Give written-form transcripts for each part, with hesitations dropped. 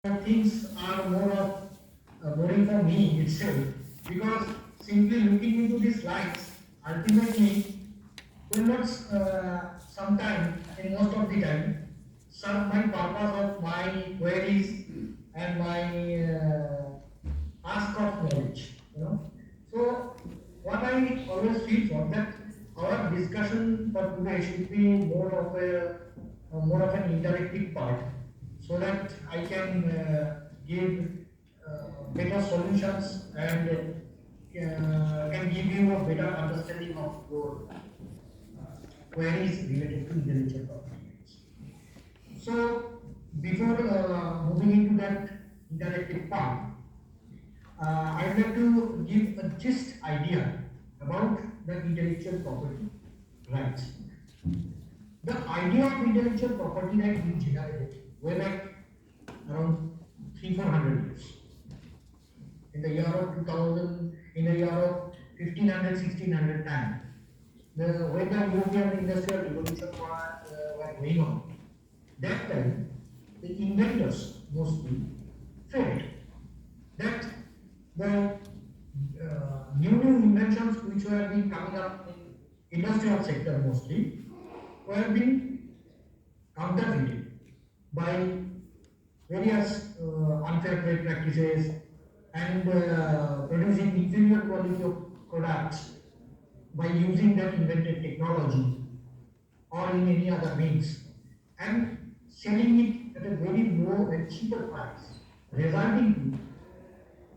things are more of boring for me itself because simply looking into these slides ultimately will not sometime in most of the time serve my purpose of my queries and my ask of knowledge. So what I always feel for that our discussion for today should be more of an interactive part so that I can give better solutions and can give you a better understanding of your queries related to intellectual property rights. So before moving into that interactive part, I'd like to give a gist idea about the intellectual property rights. The idea of intellectual property right being generated way back around 300-400 years. In the year of 2000, in the year of 1500-1600 time, when the European Industrial Revolution were going on, that time the inventors mostly felt that the new inventions which were being coming up in industrial sector mostly were being counterfeited by various unfair trade practices and producing inferior quality of products by using that invented technology or in any other means and selling it at a very low and cheaper price, resulting to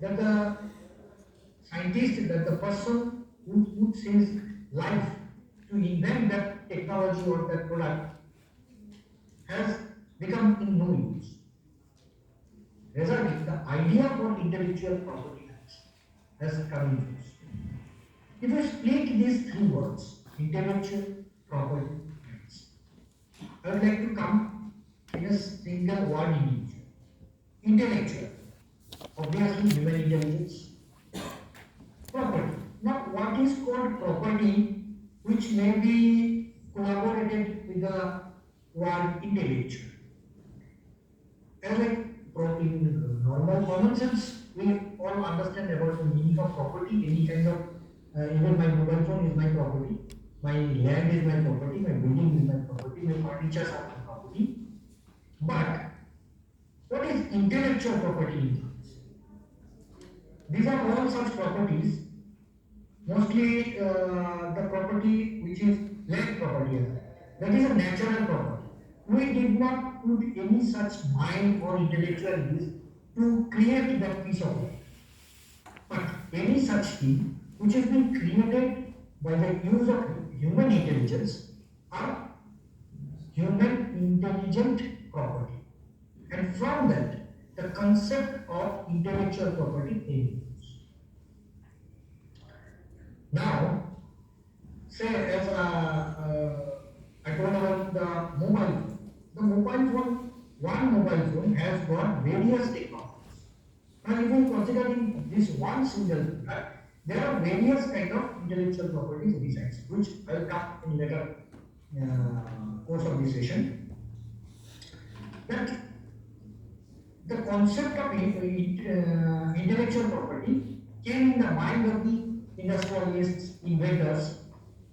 that the scientist, that the person who puts his life to invent that technology or that product has become in no use. Resulting, the idea for intellectual property rights has come in use. If we split these three words, intellectual property rights, I would like to come in a single word in each. Intellectual, obviously human intelligence. Property. Now, what is called property, which may be collaborated with the word intellectual? As like in normal common sense, we all understand about the meaning of property. Any kind of even my mobile phone is my property, my land is my property, my building is my property, my furniture are my property. But what is intellectual property? These are all such properties, mostly the property which is land property, that is a natural property. We did not put any such mind or intellectual use to create that piece of land. But any such thing which has been created by the use of human intelligence are human intelligent property. And from that, the concept of intellectual property emerges. Now, say as I told about the mobile phone. The mobile phone, one mobile phone has got various technologies. Now, if we considering this one single product, there are various kind of intellectual properties besides, which I will come in later course of this session. That the concept of intellectual property came in the mind of the industrialists, inventors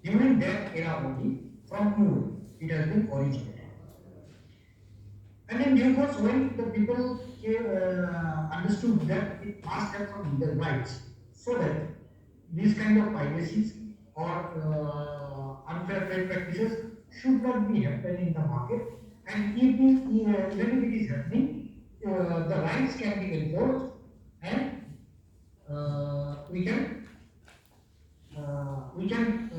during that era only. From Europe, it has been originated. And in due course, when the people understood that it must have some legal rights, so that these kind of piracies or unfair trade practices should not be happening in the market, and even if it is happening, the rights can be enforced, and we can we can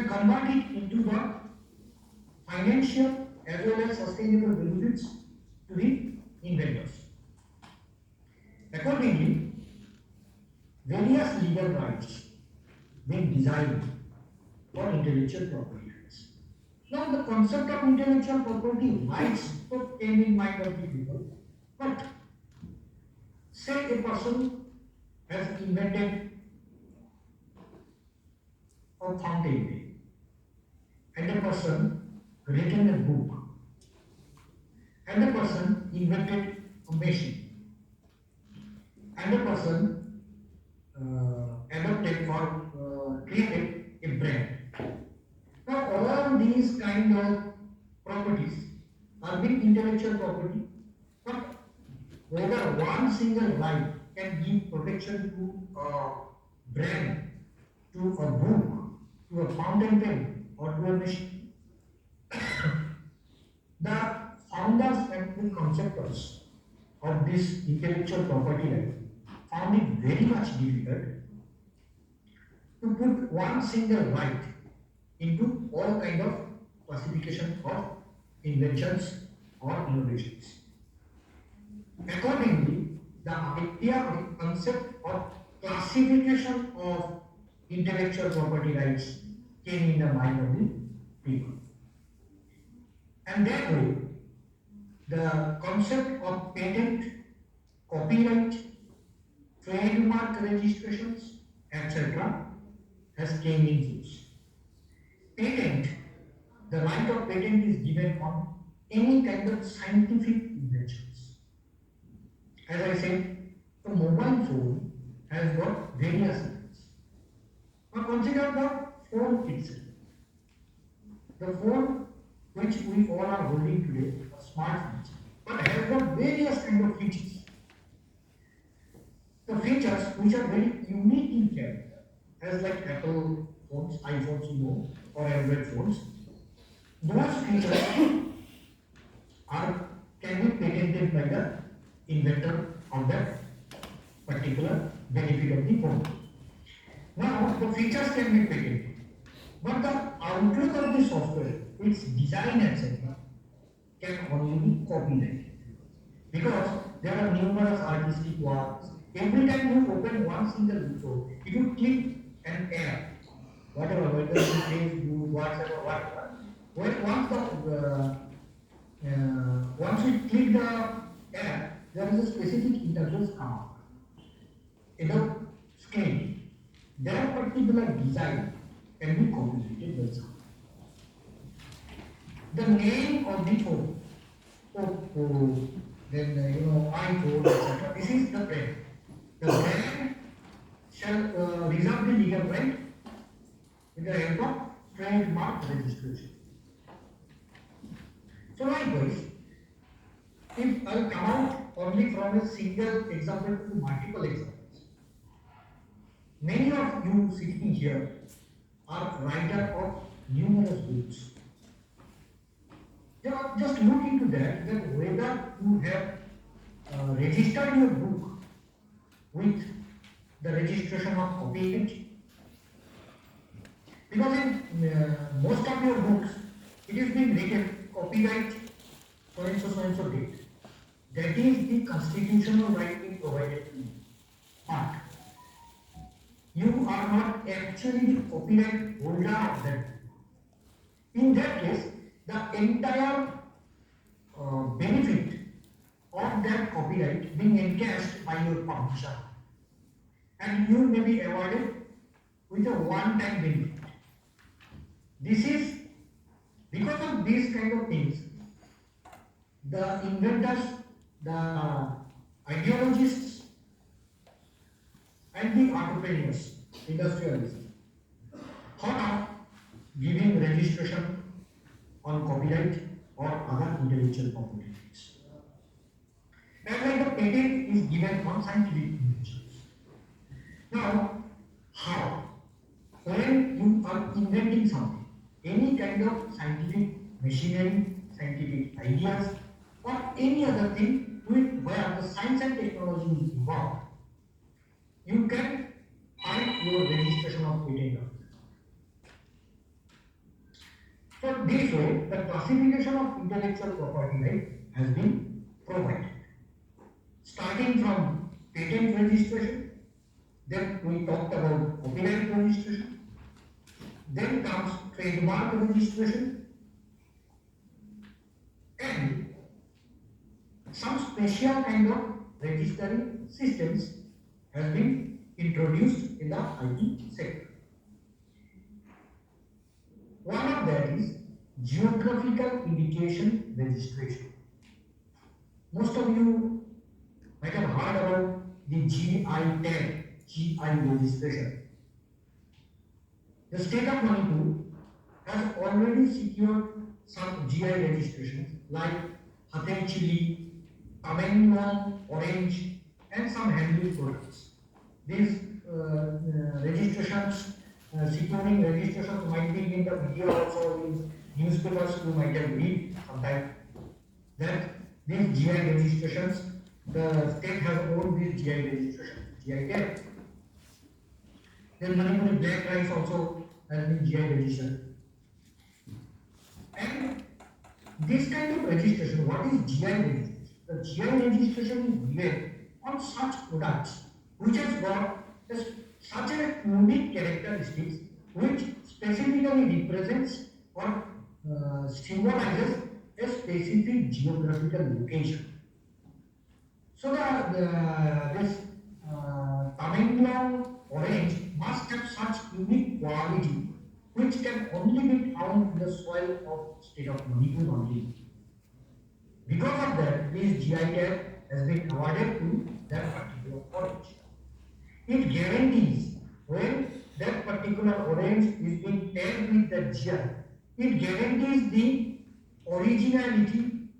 convert it into the financial as well as sustainable benefits to the inventors. Accordingly, various legal rights been designed for intellectual property rights. Now, the concept of intellectual property rights came in mind of the people, but say a person has invented a fountain pen, and a person written a book and the person invented a machine, and the person adopted or created a brand. Now all these kind of properties are being intellectual property, but whether one single right can give protection to a brand, to a book, to a fountain pen, or to a machine, the founders and the conceptors of this intellectual property right found it very much difficult to put one single right into all kind of classification of inventions or innovations. Accordingly, the idea or the concept of classification of intellectual property rights came in the mind of the people. And that way, the concept of patent, copyright, trademark registrations, etc. has came in use. Patent, the right of patent is given on any kind of scientific inventions. As I said, the mobile phone has got various levels. Now consider the phone itself. The phone which we all are holding today, a smartphone, but has got various kind of features. The features which are very unique in character, as like Apple phones, iPhones, or Android phones, those features can be patented by the inventor of that particular benefit of the phone. Now, the features can be patented, but the outlook of the software, its design, etc., can only be copyrighted, because there are numerous artistic works. Every time you open one single window, if you click an app, whatever, whether it's Facebook, WhatsApp, or whatever, once you click the app, there is a specific interface come up in the screen. That particular design can be copyrighted by someone. The name of the phone, Oppo, then iPhone, etc. This is the brand. The brand shall reserve the legal right with the help of trademark registration. So likewise, if I come out only from a single example to multiple examples, many of you sitting here are writer of numerous books. Just look into that whether you have registered your book with the registration of copyright. Because in most of your books, it is being written copyright so and so date. That is the constitutional right being provided to you. But you are not actually the copyright holder of that book. In that case, the entire benefit of that copyright being encashed by your publisher, and you may be awarded with a one-time benefit. This is because of these kind of things, the inventors, the ideologists, and the entrepreneurs, industrialists, thought of giving registration on copyright or other intellectual property rights. And like the patent is given on scientific inventions. Now, how? When you are inventing something, any kind of scientific machinery, scientific ideas, or any other thing where the science and technology is involved, you can find your registration of patent. So this way, the classification of intellectual property right has been provided. Starting from patent registration, then we talked about copyright registration, then comes trademark registration, and some special kind of registering systems has been introduced in the IT sector. One of that is geographical indication registration. most of you might have heard about the GI tag, GI registration. The state of Manipur has already secured some GI registrations like Hatay chili, Tamenglong orange, and some handmade products. These registrations, securing registrations might be in the media also, in newspapers you might have read sometime that these GI registrations, the state has owned these GI registrations, GI tag. Then Manipuri black rice also has been GI registered. And this kind of registration, what is GI registration? The GI registration is given on such products which has got such a unique characteristics which specifically represents or symbolizes a specific geographical location. So this Tamenglong orange must have such unique quality which can only be found in the soil of state of Manipur only. Because of that, this GI tag has been awarded to that particular orange. It guarantees when that particular orange is being tagged with the GI, it guarantees the originality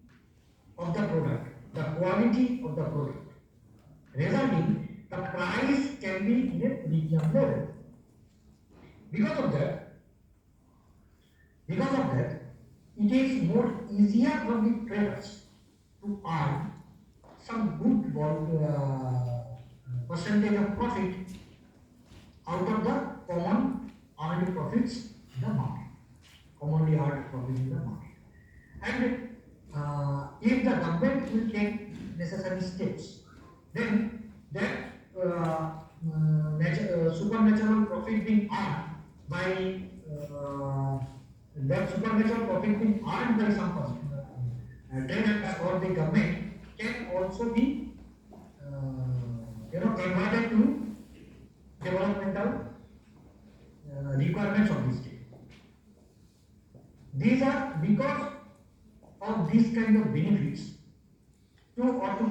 of the product, the quality of the product, resulting the price can be in a premium level. Because of that, it is more easier for the traders to earn some good percentage of profit out of the common earned profits in the market, commonly earned profits in the market. And if the government will take necessary steps, then that supernatural profit being earned by some person, traders or the government can also be converted to developmental requirements of the state. These are because of these kind of benefits to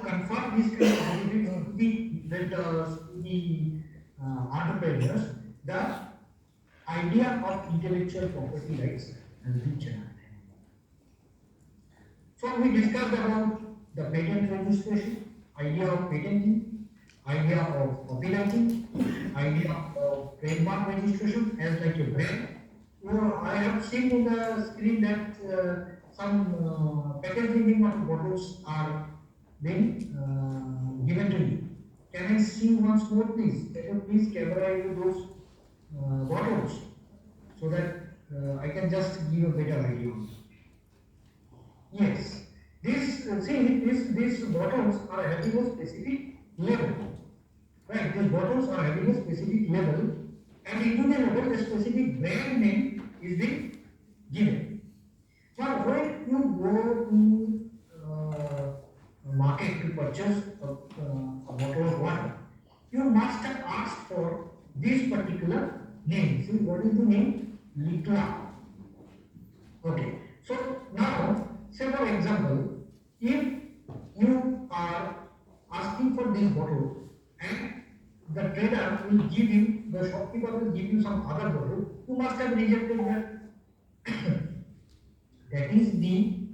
confer these kind of benefits to the vendors, to the entrepreneurs, the idea of intellectual property rights has been changed. So we discussed about the patent registration, idea of patenting, idea of copywriting, idea of trademark registration as like a brand. I have seen in the screen that some packaging of bottles are being given to you. Can I see once more, please? Can you please camera into those bottles so that I can just give a better idea. Yes, these bottles are having a specific label, right? These bottles are having a specific label, and into the label, a specific brand name is being given. Now, when you go to market to purchase a bottle of water, you must have asked for this particular name. See, what is the name? Likla. Okay. So now, say for example, if you are asking for this bottle and the trader will give you, the shopkeeper will give you some other bottle, you must have rejected that. That is the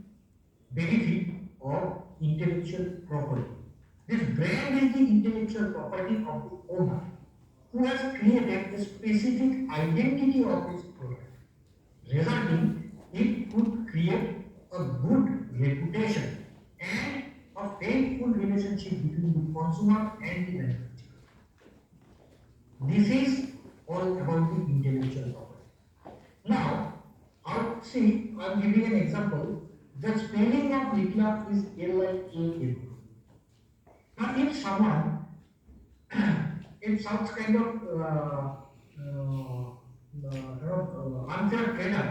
benefit of intellectual property. This brand is the intellectual property of the owner who has created a specific identity of his product, resulting it could create a good reputation and a faithful relationship between the consumer and the manufacturer. This is all about the intellectual property. Now, I'm giving an example. The spelling of Likla is L-I-K-A. Now, if someone, if some kind of unfair trader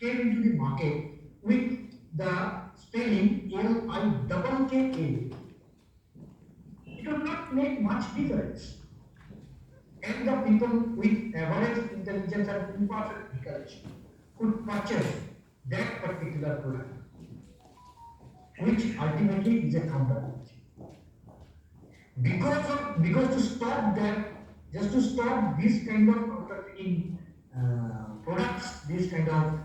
came into the market with the spelling L-I-K-K-A, it would not make much difference. And the people with average intelligence and imperfect knowledge could purchase that particular product. which ultimately is a counterproductive. Because to stop that, just to stop this kind of counterfeiting products, this kind of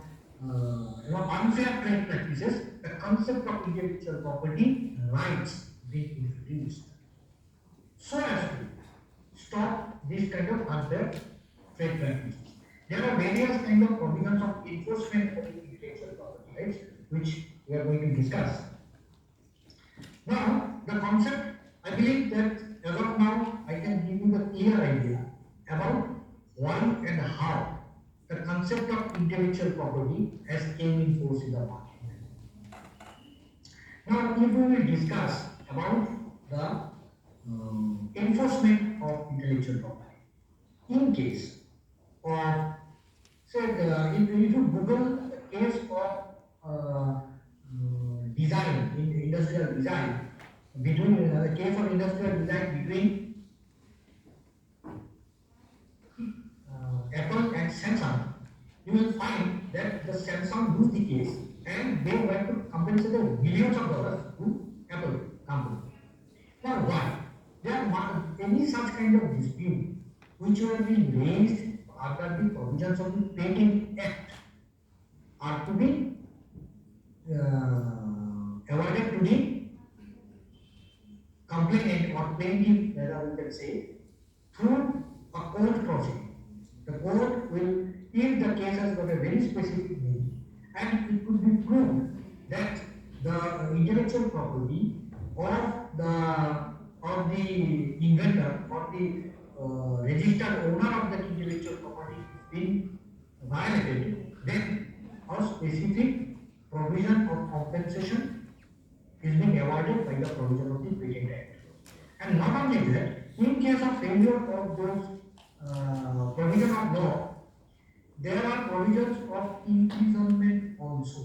unfair trade practices, the concept of intellectual property rights being introduced so as to stop this kind of unfair trade practices. There are various kind of provisions of enforcement of intellectual property rights which we are going to discuss. Now, the concept, I believe that as of now, I can give you the clear idea about why and how the concept of intellectual property has came in force in the market. Now, if we will discuss about the enforcement of intellectual property, in case of, say, if you Google the case of design, in industrial design, between the case of industrial design between Apple and Samsung, you will find that the Samsung lose the case and they were to compensate billions of dollars to Apple company. Now why? There are any such kind of dispute which were being raised under the provisions of the Patent Act are to be awarded to the complainant or plaintiff, whether we can say, through a court proceeding. The court will, if the case has got a very specific meaning, and it could be proved that the intellectual property of the inventor or the registered owner of that intellectual property is being violated, then a specific provision of compensation is being awarded by the provision of the Patent Act. And not only that, in case of failure of those provision of law, there are provisions of imprisonment also.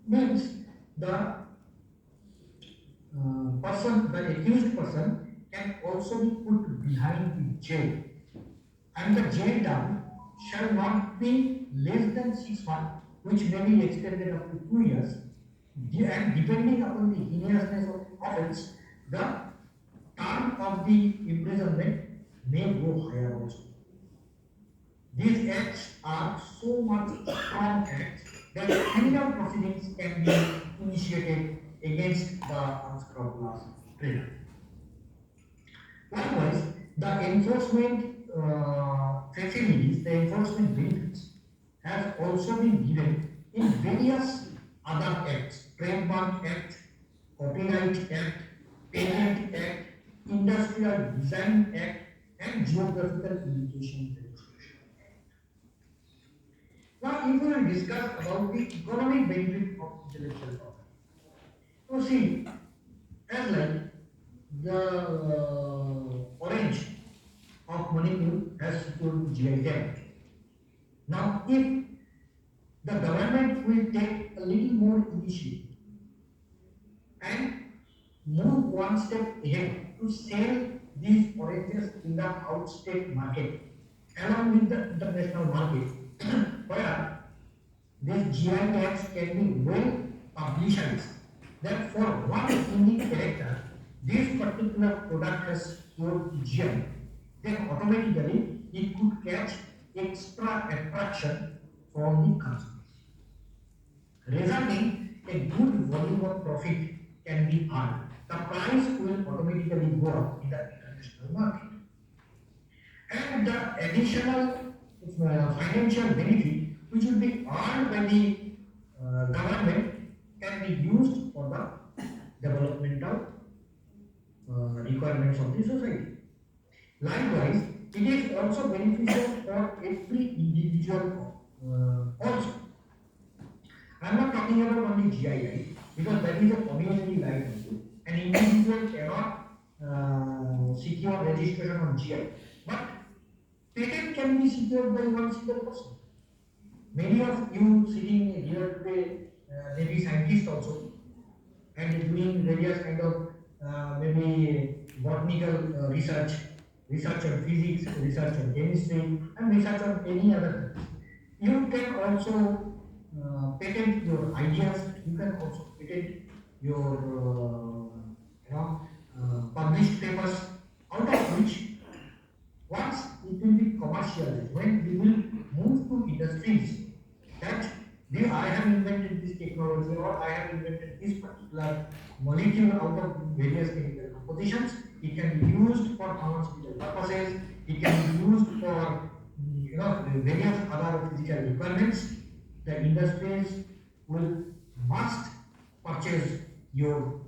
Means the accused person can also be put behind the jail, and the jail term shall not be less than 6 months, which may be extended up to 2 years, and depending upon the heinousness of the offence, the term of the imprisonment may go higher also. These acts are so much strong acts that criminal proceedings can be initiated against the unscrupulous trader. Likewise, the enforcement facilities, the enforcement benefits, have also been given in various other acts: Trademark Act, Copyright Act, Patent Act, Industrial Design Act, and Geographical Indication Registration Act. Now, if we will discuss about the economic benefit of intellectual property. So, see, as like the orange of Manipur has secured GI tag. Now, if the government will take a little more initiative and move one step ahead to sell these oranges in the outstate market along with the international market, where these GI tags can be well publicized that for one unique character this particular product has scored GI, then automatically it could catch extra attraction from the consumers, resulting a good volume of profit can be earned. The price will automatically go up in the international market, and the additional financial benefit which will be earned by the government can be used for the developmental requirements of the society. Likewise, it is also beneficial for every individual also. I am not talking about only GI right, because that is a community right issue. An individual cannot secure registration on GI, but patent can be secured by one single person. Many of you sitting here today may be scientists also, and doing various kind of maybe botanical research on physics, research on chemistry, and research on any other things. You can also patent your ideas, you can also patent, your published papers, out of which once it will be commercialized, when we will move to industries that I have invented this technology or I have invented this particular molecule out of various chemical compositions, it can be used for pharmaceutical purposes, it can be used for various other physical requirements. The industries will must purchase your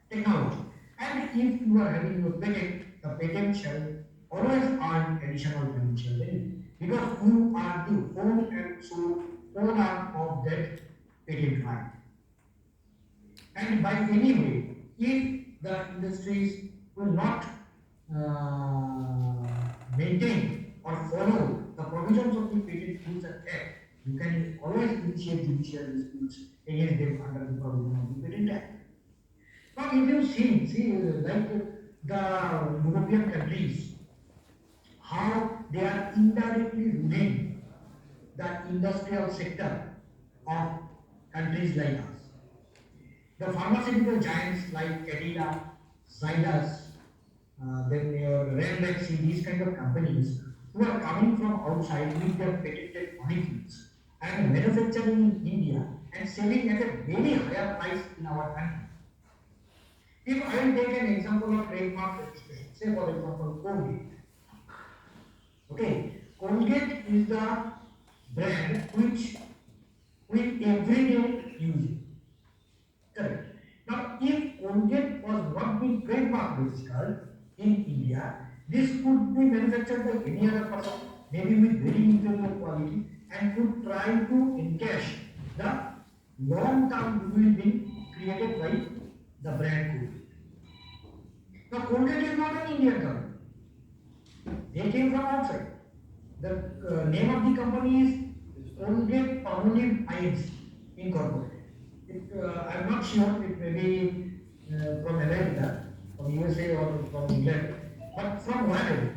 technology. And if you are having your patent, the patent shall always earn additional financial benefit because you are the whole and sole owner of that patent right. And by any way, if the industries will not maintain or follow the provisions of the Patent Rules and Act, you can always initiate judicial disputes against them under the provision of the Patent Act. Now, if you see like the European countries, how they are indirectly ruining the industrial sector of countries like us. The pharmaceutical giants like Cadila, Zydus, then your Redlexi, these kind of companies who are coming from outside with their patented molecules and manufacturing in India and selling at a very higher price in our country. If I will take an example of trademark registration, say for example Colgate. Okay, Colgate is the brand which we everyday use. Correct. Now, if Colgate was not being trademark registered in India, this could be manufactured by any other person, maybe with very inferior quality, and could try to encash the long-term goodwill being created by the brand Colgate. Now, Colgate is not an Indian company. They came from outside. The name of the company is Colgate Palmolive Inc. Incorporated. I'm not sure it may be from America, from USA or from England, but from wherever.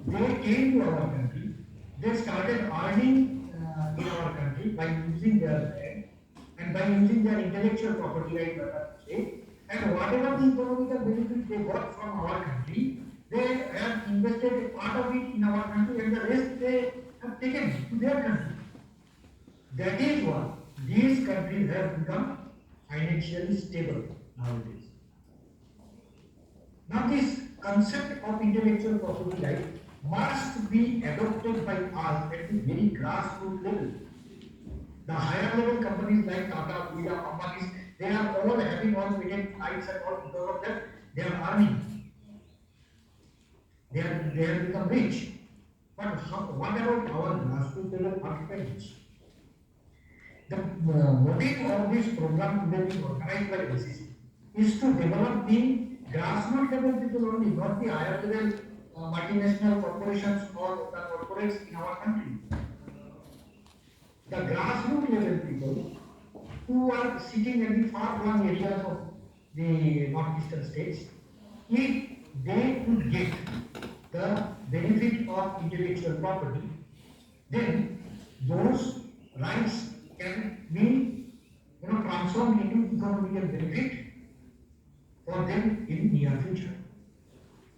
They came to our country, they started earning in our country by using their brand and by using their intellectual property right, and whatever the economical benefit they got from our country, they have invested a part of it in our country and the rest they have taken to their country. That is why these countries have become financially stable nowadays. Now this concept of intellectual property right must be adopted by us at the very grassroots level. The higher level companies like Tata, Birla, Ambani's, they are all having all patent rights and all because of that they are earning. They have become rich. But what about our grassroots level entrepreneurs? The motive of this program today being organized by LCC is to develop the grassroots level people only, not the higher level multinational corporations or the corporates in our country. The grassroots level people who are sitting in the far-flung areas of the northeastern states, if they could get the benefit of intellectual property, then those rights can be transformed into economical benefit for them in near future,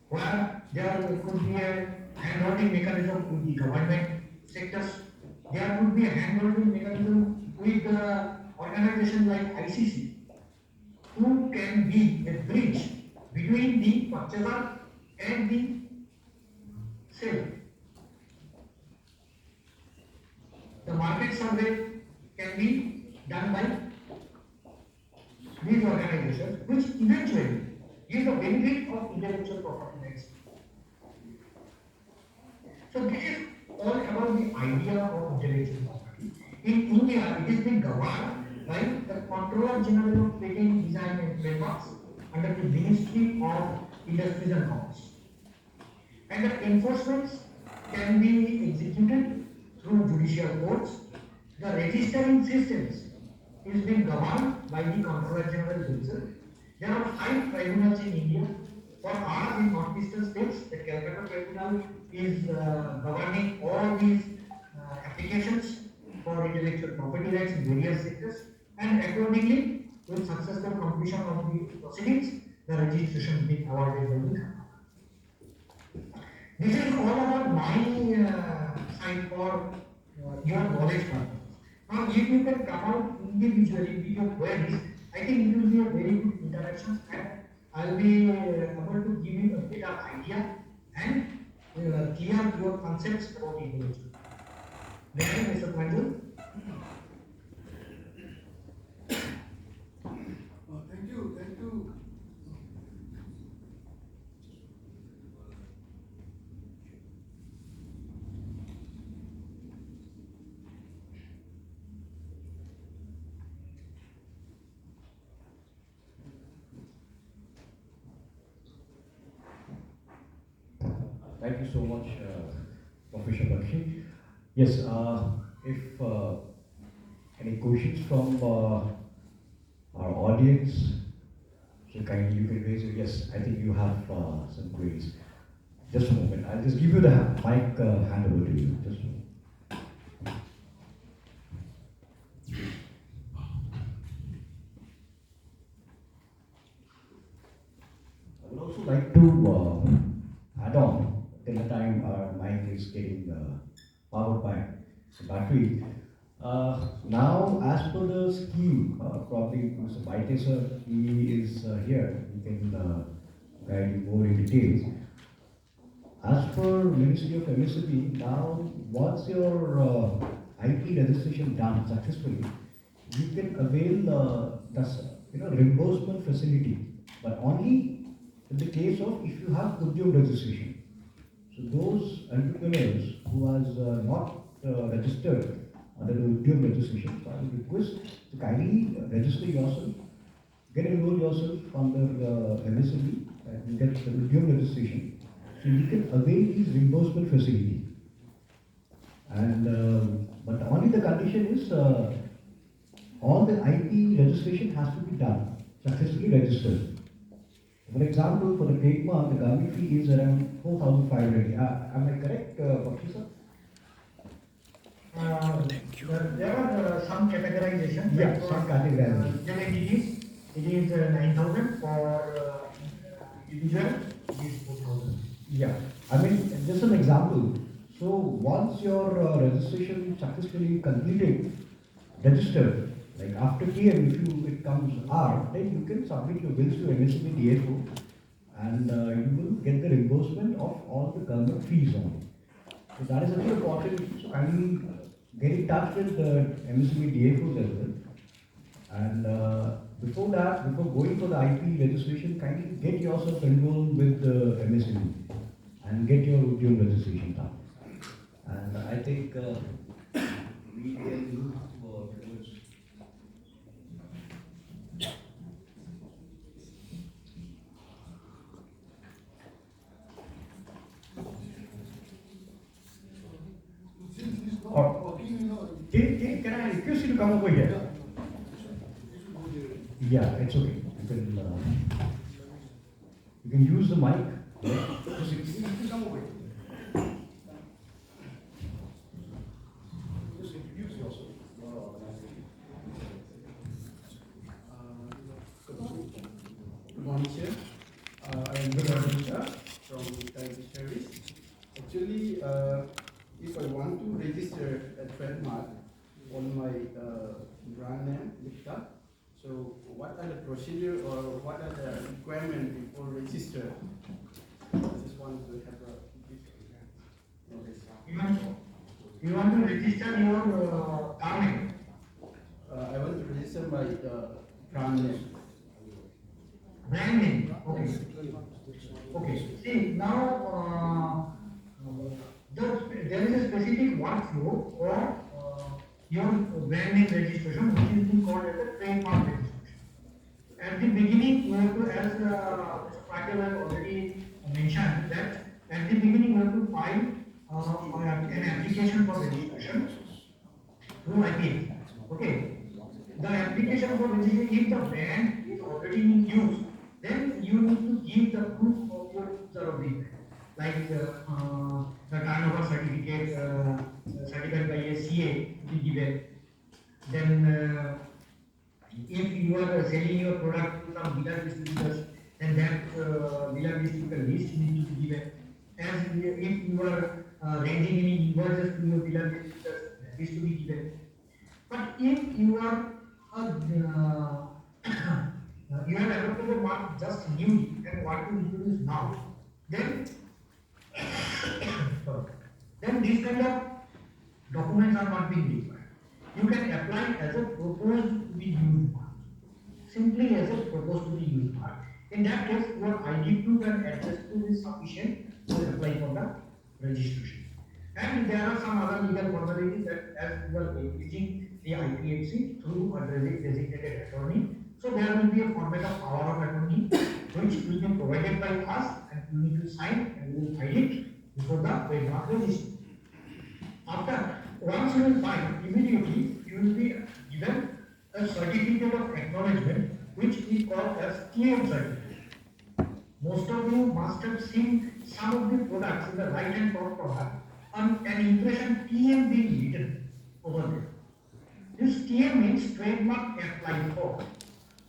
where there could be a handholding mechanism with the government sectors, there could be a handholding mechanism with the organization like ICC, who can be a bridge between the purchaser and the seller. The market survey can be done by these organizations, which eventually give the benefit of intellectual property rights. So this is all about the idea of intellectual property. In India, it is being governed by the Controller General of Patent, Design and Trademarks under the Ministry of Industries and Commerce. And the enforcements can be executed through judicial courts. The registering systems is being governed by the Controller General himself. There are 5 tribunals in India. For us in northeastern states, the Calcutta Tribunal is governing all these applications for intellectual property rights in various sectors, and accordingly, with successful completion of the proceedings, the registration being awarded by the company. This is all about my side for your knowledge purpose. Now, if you can come out individually with your queries, I think it will be a very good interaction, and I'll be able to give you a better idea and clear your concepts about evolution. Then, Mr. Mandel. Thank you. Thank you so much, Professor Bakshi. Yes, if any questions from our audience, so kindly you can raise it. Yes, I think you have some queries. Just a moment. I'll just give you the mic, hand over to you. Just a moment. I would also like to add on till the time our mic is getting powered by the battery. Now, as per the scheme, probably Mr. Baite sir, he is here. He can guide you more in details. As per Ministry of MSME, now once your IP registration done successfully, you can avail reimbursement facility, but only in the case of if you have Udyog registration. So those entrepreneurs who has not registered under the Udyog registration, so I would request to kindly register yourself, get enrolled yourself under MSME and get the Udyog registration. So you can avail these reimbursement facility. And but only the condition is all the IP registration has to be done, successfully registered. For example, for the trademark, the government fee is around 4,500. Am I correct, Bakshi sir? There are some categorization. Yeah, some categorization. It is 9,000 for individual. It is 4,000. Yeah, I mean, just an example. So once your registration successfully completed, registered, like after TM, if it comes R, then you can submit your bills to MSME DFO and you will get the reimbursement of all the government fees on it. So that is a very important. So kindly get in touch with the MSME DFOs as well. And before that, before going for the IP registration, kindly get yourself enrolled with the MSME and get your Udyog registration done. And I think we can move towards. Can I request you to come over here? Yeah, it's okay. You can use the mic. Just you can come over here. Just introduce yourself. Good morning, sir. I am Dept from Private Service. Actually, if I want to register a trademark on my brand name, Dept, so what are the procedure or what are the requirements before register? I just want to have a You want to register your garment? I want to register my brand name. Brand name. Okay. Okay. See, now there is a specific workflow for your brand name registration, which is being called as a trademark registration. At the beginning, you have to, as Mr. Patel has already mentioned, that at the beginning you have to file an application for registration through IPA. Okay. The application for registration, if the brand is already in use, then you need to give the proof of your user of the brand, like the turnover certificate, certified by a CA to be given. Then If you are selling your product to some dealer distributors, then that dealer distributor list needs to be given. As if you are renting any invoices to your dealer distributors, that is to be given. But if you are you have adopted the mark just newly and want to introduce now, then sorry, then these kind of documents are not being required. You can apply as a proposed to be used mark. Simply as a proposed to be used mark. In that case, your ID proof and address proof is sufficient to apply for the registration. And there are some other legal formalities that as you are engaging the IPFC through a designated attorney. So there will be a format of power of attorney which will be provided by us and you need to sign and we will file it before the trademark registry. After, once you will file, immediately you will be given a certificate of acknowledgement which we call as TM certificate. Most of you must have seen some of the products in the right hand top corner on an impression TM being written over there. This TM means trademark applied for.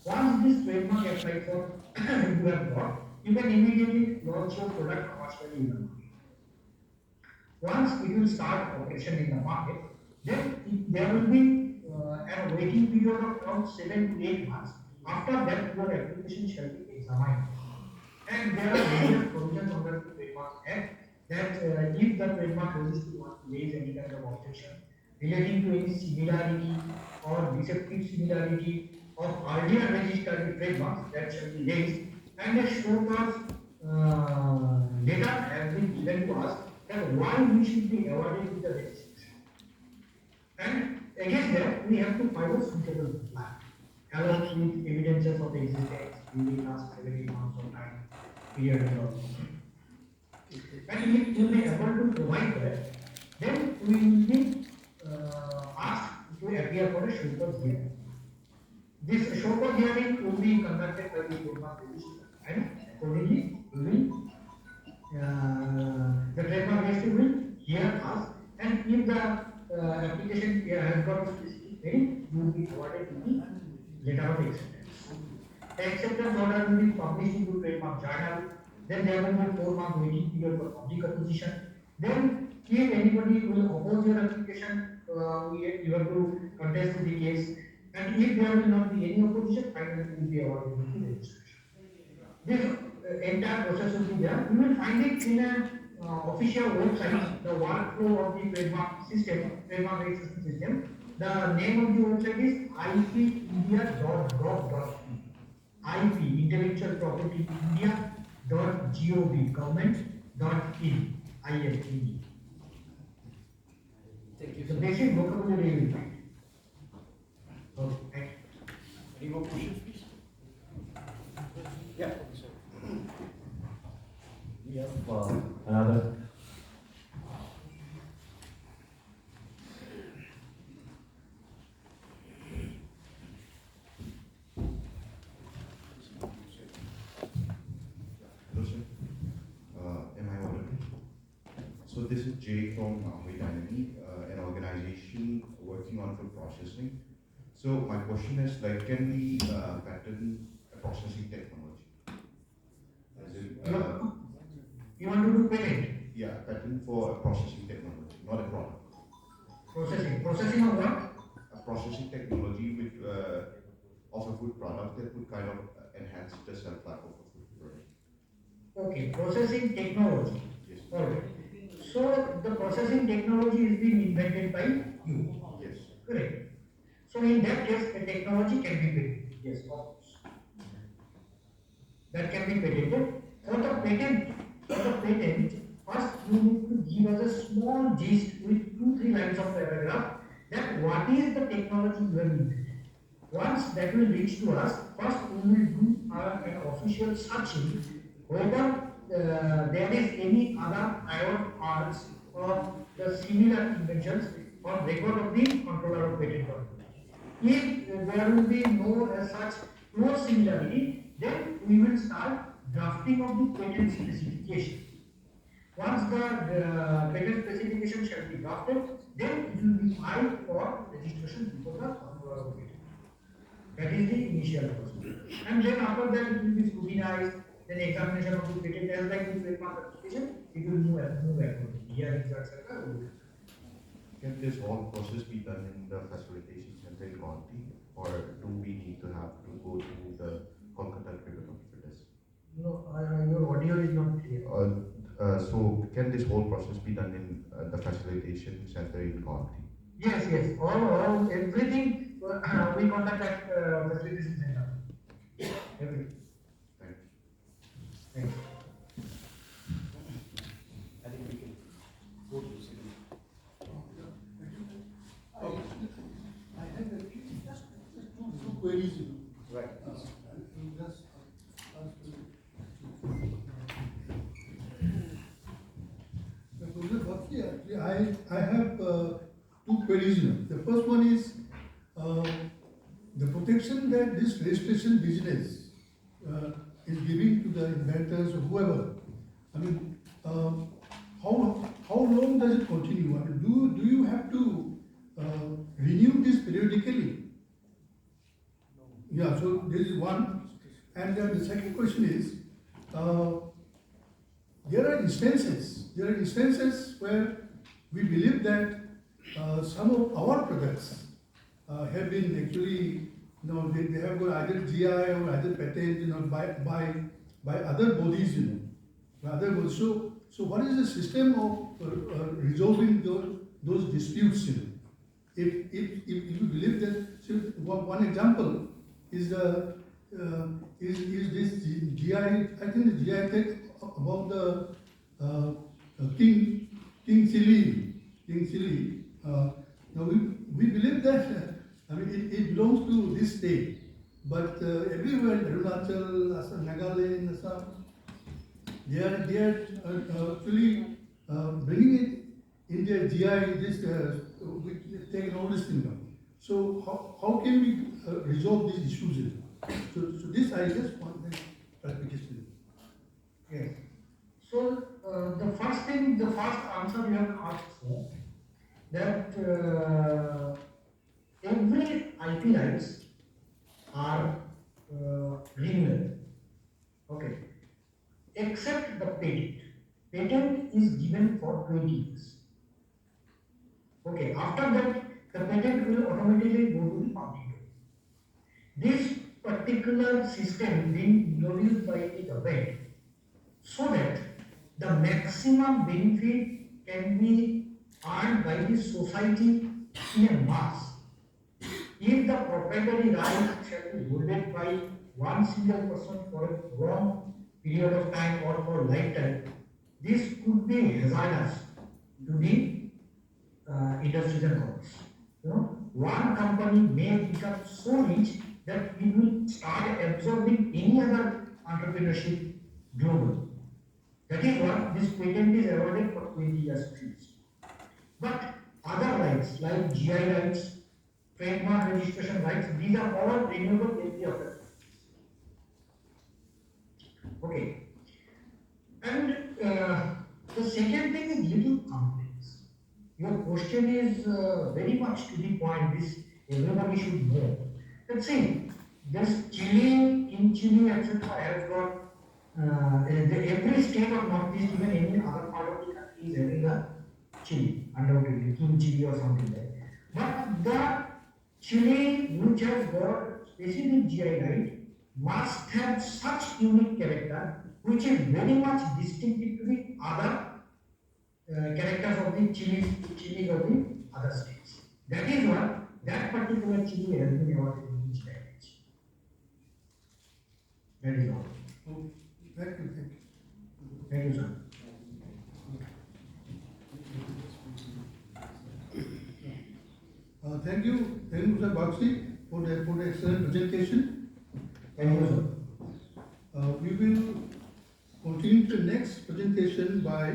Once this trademark applied for you have got, you can immediately launch your product commercially in the market. Once it will start operation in the market, then there will be a waiting period of around 7 to 8 months. After that, your application shall be examined. And there are various provisions under the Trademark Act that if the trademark registry wants to raise any kind of objection relating to any similarity or deceptive similarity of earlier registered trademarks, that shall be raised, and a show cause letter has been given to us that why we should be awarded with the registration. And against that, we have to file a suitable plan along with evidences of existence in the last 70 months of time period and all. And if you may able to provide that, then we will be asked to appear for a show cause hearing. This show cause hearing will be conducted by the trademark registrar, and accordingly we will the trademark registry will hear us, and if the application has got a specific merit, you will be awarded with the letter of acceptance. The acceptance order will be published into trademark journal. Then there will be a 4-month waiting period for public opposition. Then, if anybody will oppose your application, you have to contest the case. And if there will not be any opposition, finally you will be awarded with the registration. This entire process will be there. You will find it in a official website, the workflow of the trademark system, trademark registration system. The name of the website is ippindia.gov.in. IP, Intellectual Property India.gov, government.in, IFE. Thank you. The basic vocabulary you will find. Okay, thank you. Any more questions, please? Yeah. We have another. Hello, sir. Am I audible? So this is Jay from Dynamic, an organization working on food processing. So my question is, like, can we patent a processing technology? As in, You want to do patent? yeah, patent for a processing technology, not a product. Processing. Processing of what? A processing technology with of a food product that would kind of enhance the shelf life of a food product. Okay, processing technology. Yes. Alright. So the processing technology is being invented by you. Yes. Correct. So in that case, the technology can be patented. Yes, of course. That can be patented. For the patent, first you need to give us a small gist with 2-3 lines of paragraph that what is the technology you have invented. Once that will reach to us, first we will do an official searching whether there is any other prior arts or the similar inventions on record of the controller of patent authority. If there will be no such close similarity, then we will start drafting of the patent specification. Once the patent specification shall be drafted, then it will be filed for registration before the controller of patent. That is the initial process. And then after that it will be scrutinized, then examination of the patent as like the trademark application, it will move accordingly. Here, etc. Can this whole process be done in the facilitation center in Guwahati, or do we need to have to go to the Kolkata tribunal for this? No, your audio is not clear. So can this whole process be done in the facilitation center in Guwahati? Yes, yes. All everything we contact at facilitation center. Everything. Thank you. Thanks. I think we can go to the second. I have actually just two queries, Right. Just ask Professor Bagchi, actually, I have two queries. The first one is the protection that this registration business is giving to the inventors or whoever. I mean, how long does it continue? I mean, do you have to renew this periodically? Yeah, so this is one. And then the second question is, there are instances where we believe that some of our products have been actually, they have got either GI or either patent, by other bodies, by other bodies. So what is the system of resolving those disputes, If you believe that, so one example is this GI, I think the GI tech about the King Chili. Now we believe that it belongs to this state, but everywhere, Arunachal, Assam, Nagaland, Assam, they are actually bringing it in their GI. We take notice in them. So how can we resolve these issues? So this I just want clarification. Yes. So the first answer we have asked for, that every IP rights are renewable. Okay. Except the patent. Patent is given for 20 years. Okay. After that, the patent will automatically go to the public. This particular system being introduced by the government so that the maximum benefit can be earned by the society in a mass. If the proprietary right shall be holded by one single person for a long period of time or for lifetime, this could be hazardous to the industries and commerce. One company may become so rich that it will start absorbing any other entrepreneurship globally. That is what this patent is awarded for 20 years fees. But other rights like GI rights, trademark registration rights, these are all renewable every other. Okay. And the second thing is little complex. Your question is very much to the point. This everybody should know. Let's see, this Chile, etc. has got every state of Northeast, even any other part of the country is having a chili, undoubtedly, King chili or something like that. But the chili which has got specific GI right must have such unique character which is very much distinctive to the other characters of the chilies of the other states. That is what that particular chili has been awarded in each language. That is all. Thank you. Thank you, sir. Thank you, Mr. Bagchi, for the excellent presentation. Thank you, sir. We will continue to the next presentation by